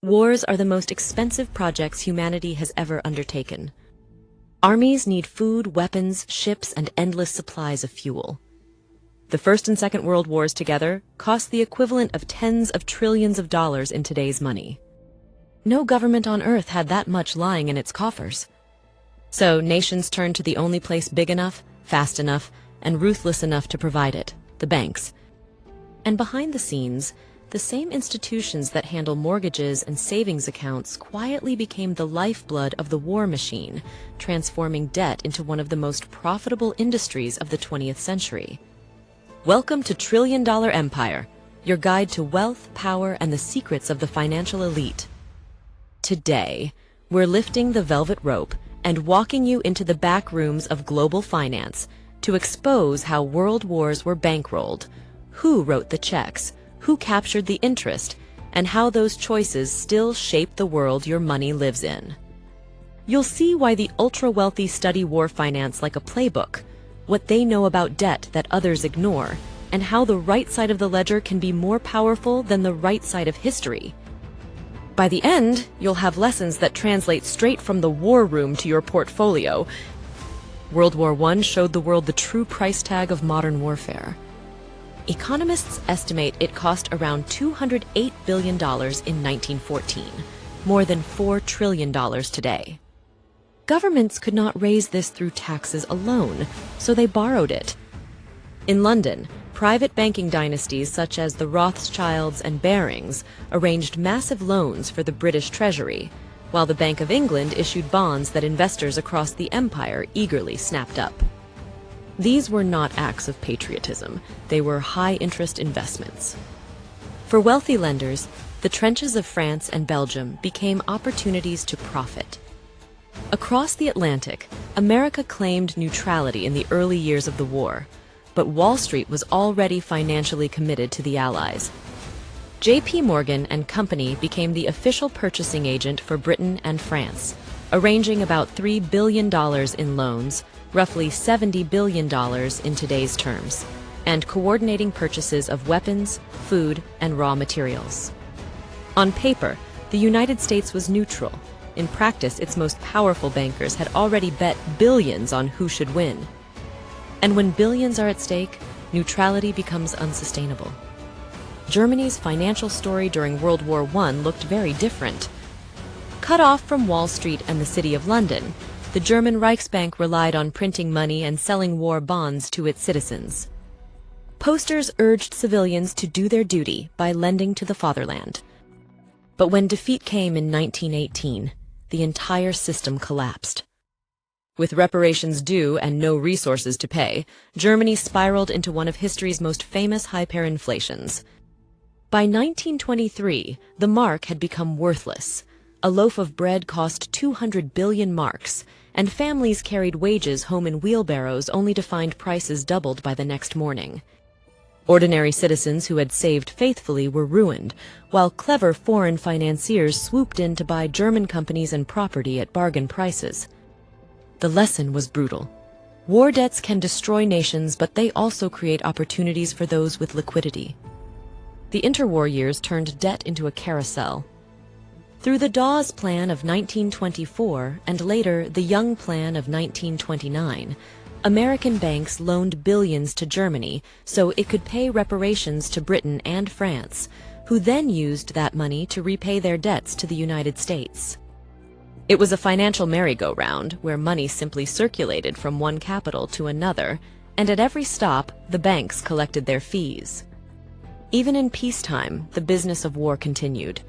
Wars are the most expensive projects humanity has ever undertaken. Armies need food, weapons, ships, and endless supplies of fuel. The First and Second World Wars together cost the equivalent of tens of trillions of dollars in today's money. No government on Earth had that much lying in its coffers. So nations turned to the only place big enough, fast enough, and ruthless enough to provide it, the banks. And behind the scenes, the same institutions that handle mortgages and savings accounts quietly became the lifeblood of the war machine, transforming debt into one of the most profitable industries of the 20th century. Welcome to Trillion Dollar Empire, your guide to wealth, power, and the secrets of the financial elite. Today, we're lifting the velvet rope and walking you into the back rooms of global finance to expose how world wars were bankrolled, who wrote the checks, who captured the interest, and how those choices still shape the world your money lives in. You'll see why the ultra-wealthy study war finance like a playbook, what they know about debt that others ignore, and how the right side of the ledger can be more powerful than the right side of history. By the end, you'll have lessons that translate straight from the war room to your portfolio. World War I showed the world the true price tag of modern warfare. Economists estimate it cost around $208 billion in 1914, more than $4 trillion today. Governments could not raise this through taxes alone, so they borrowed it. In London, private banking dynasties such as the Rothschilds and Barings arranged massive loans for the British Treasury, while the Bank of England issued bonds that investors across the empire eagerly snapped up. These were not acts of patriotism, they were high-interest investments. For wealthy lenders, the trenches of France and Belgium became opportunities to profit. Across the Atlantic, America claimed neutrality in the early years of the war, but Wall Street was already financially committed to the Allies. J.P. Morgan and Company became the official purchasing agent for Britain and France, arranging about $3 billion in loans, roughly $70 billion in today's terms, and coordinating purchases of weapons, food, and raw materials. On paper, the United States was neutral. In practice, its most powerful bankers had already bet billions on who should win. And when billions are at stake, neutrality becomes unsustainable. Germany's financial story during World War I looked very different. Cut off from Wall Street and the City of London, the German Reichsbank relied on printing money and selling war bonds to its citizens. Posters urged civilians to do their duty by lending to the fatherland. But when defeat came in 1918, the entire system collapsed. With reparations due and no resources to pay, Germany spiraled into one of history's most famous hyperinflations. By 1923, the mark had become worthless. A loaf of bread cost 200 billion marks, and families carried wages home in wheelbarrows only to find prices doubled by the next morning. Ordinary citizens who had saved faithfully were ruined, while clever foreign financiers swooped in to buy German companies and property at bargain prices. The lesson was brutal. War debts can destroy nations, but they also create opportunities for those with liquidity. The interwar years turned debt into a carousel. Through the Dawes Plan of 1924 and later the Young Plan of 1929, American banks loaned billions to Germany so it could pay reparations to Britain and France, who then used that money to repay their debts to the United States. It was a financial merry-go-round where money simply circulated from one capital to another, and at every stop, the banks collected their fees. Even in peacetime, the business of war continued.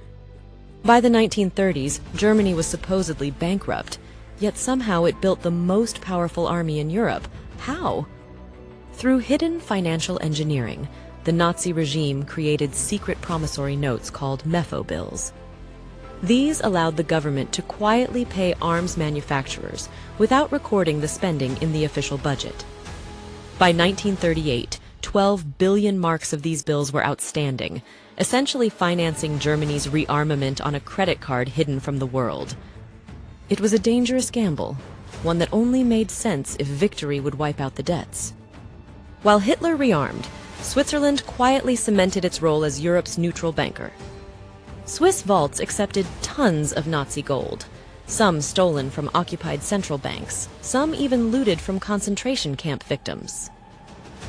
By the 1930s, Germany was supposedly bankrupt, yet somehow it built the most powerful army in Europe. How? Through hidden financial engineering, the Nazi regime created secret promissory notes called Mefo bills. These allowed the government to quietly pay arms manufacturers without recording the spending in the official budget. By 1938, 12 billion marks of these bills were outstanding, essentially financing Germany's rearmament on a credit card hidden from the world. It was a dangerous gamble, one that only made sense if victory would wipe out the debts. While Hitler rearmed, Switzerland quietly cemented its role as Europe's neutral banker. Swiss vaults accepted tons of Nazi gold, some stolen from occupied central banks, some even looted from concentration camp victims.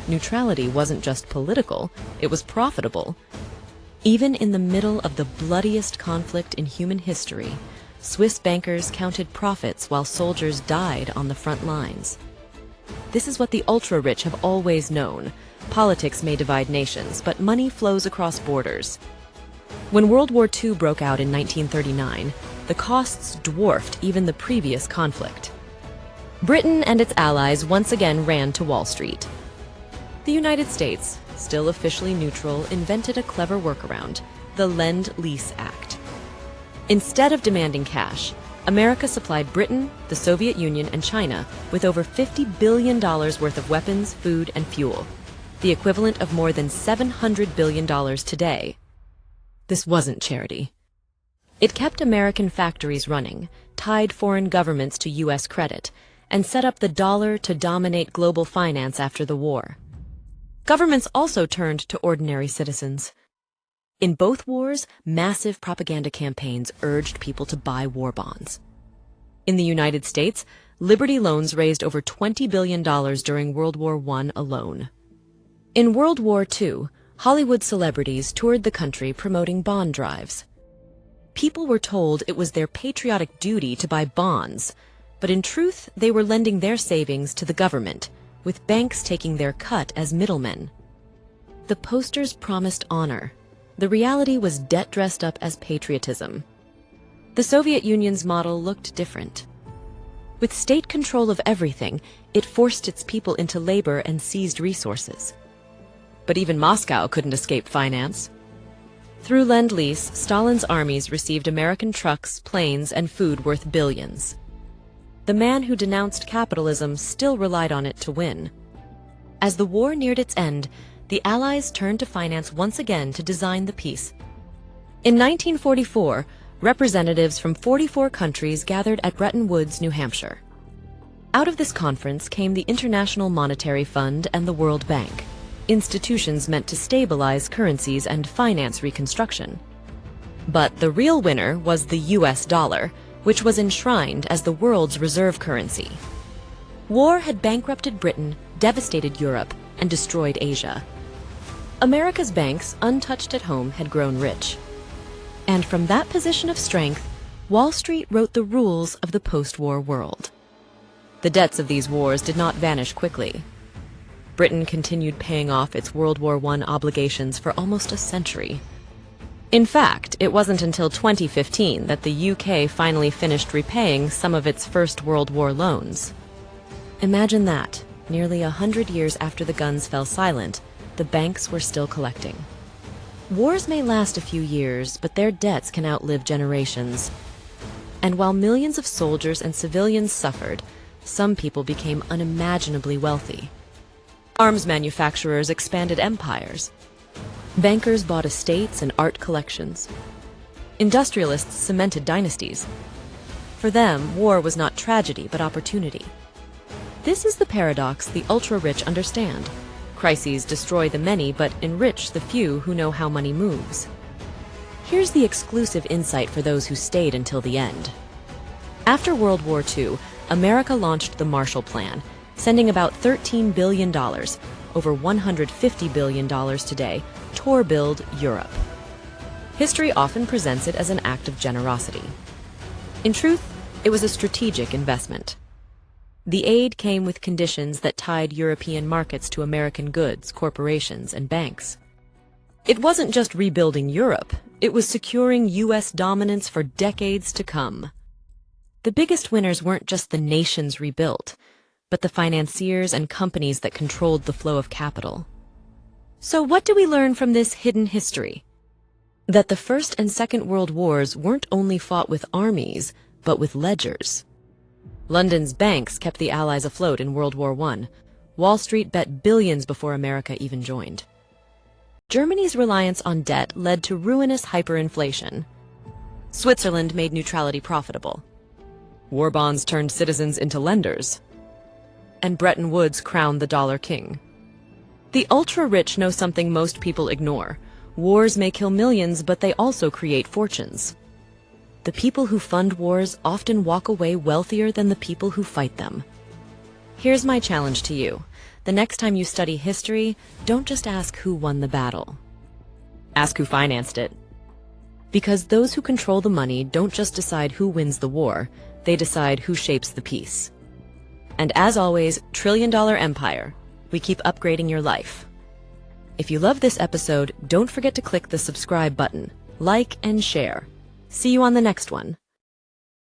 Neutrality wasn't just political, it was profitable. Even in the middle of the bloodiest conflict in human history, Swiss bankers counted profits while soldiers died on the front lines. This is what the ultra-rich have always known. Politics may divide nations, but money flows across borders. When World War II broke out in 1939, the costs dwarfed even the previous conflict. Britain and its allies once again ran to Wall Street. The United States, still officially neutral, invented a clever workaround, the Lend-Lease Act. Instead of demanding cash, America supplied Britain, the Soviet Union, and China with over $50 billion worth of weapons, food, and fuel, the equivalent of more than $700 billion today. This wasn't charity. It kept American factories running, tied foreign governments to U.S. credit, and set up the dollar to dominate global finance after the war. Governments also turned to ordinary citizens. In both wars, massive propaganda campaigns urged people to buy war bonds. In the United States, Liberty loans raised over $20 billion during World War I alone. In World War II, Hollywood celebrities toured the country promoting bond drives. People were told it was their patriotic duty to buy bonds, but in truth, they were lending their savings to the government, with banks taking their cut as middlemen. The posters promised honor. The reality was debt dressed up as patriotism. The Soviet Union's model looked different. With state control of everything, it forced its people into labor and seized resources. But even Moscow couldn't escape finance. Through Lend-Lease, Stalin's armies received American trucks, planes, and food worth billions. The man who denounced capitalism still relied on it to win. As the war neared its end, the Allies turned to finance once again to design the peace. In 1944, representatives from 44 countries gathered at Bretton Woods, New Hampshire. Out of this conference came the International Monetary Fund and the World Bank, institutions meant to stabilize currencies and finance reconstruction. But the real winner was the US dollar, which was enshrined as the world's reserve currency. War had bankrupted Britain, devastated Europe, and destroyed Asia. America's banks, untouched at home, had grown rich. And from that position of strength, Wall Street wrote the rules of the post-war world. The debts of these wars did not vanish quickly. Britain continued paying off its World War I obligations for almost a century. In fact, it wasn't until 2015 that the UK finally finished repaying some of its First World War loans. Imagine that, nearly 100 years after the guns fell silent, the banks were still collecting. Wars may last a few years, but their debts can outlive generations. And while millions of soldiers and civilians suffered, some people became unimaginably wealthy. Arms manufacturers expanded empires. Bankers bought estates and art collections. Industrialists cemented dynasties. For them, war was not tragedy, but opportunity. This is the paradox the ultra-rich understand. Crises destroy the many, but enrich the few who know how money moves. Here's the exclusive insight for those who stayed until the end. After World War II, America launched the Marshall Plan, sending about $13 billion, over $150 billion today, to rebuild Europe. History often presents it as an act of generosity. In truth, it was a strategic investment. The aid came with conditions that tied European markets to American goods, corporations, and banks. It wasn't just rebuilding Europe, it was securing U.S. dominance for decades to come. The biggest winners weren't just the nations rebuilt, but the financiers and companies that controlled the flow of capital. So what do we learn from this hidden history? That the First and Second World Wars weren't only fought with armies, but with ledgers. London's banks kept the Allies afloat in World War I. Wall Street bet billions before America even joined. Germany's reliance on debt led to ruinous hyperinflation. Switzerland made neutrality profitable. War bonds turned citizens into lenders. And Bretton Woods crowned the dollar king. The ultra-rich know something most people ignore. Wars may kill millions, but they also create fortunes. The people who fund wars often walk away wealthier than the people who fight them. Here's my challenge to you. The next time you study history, don't just ask who won the battle. Ask who financed it. Because those who control the money don't just decide who wins the war, they decide who shapes the peace. And as always, $1 trillion empire. We keep upgrading your life. If you love this episode, don't forget to click the subscribe button, like and share. See you on the next one.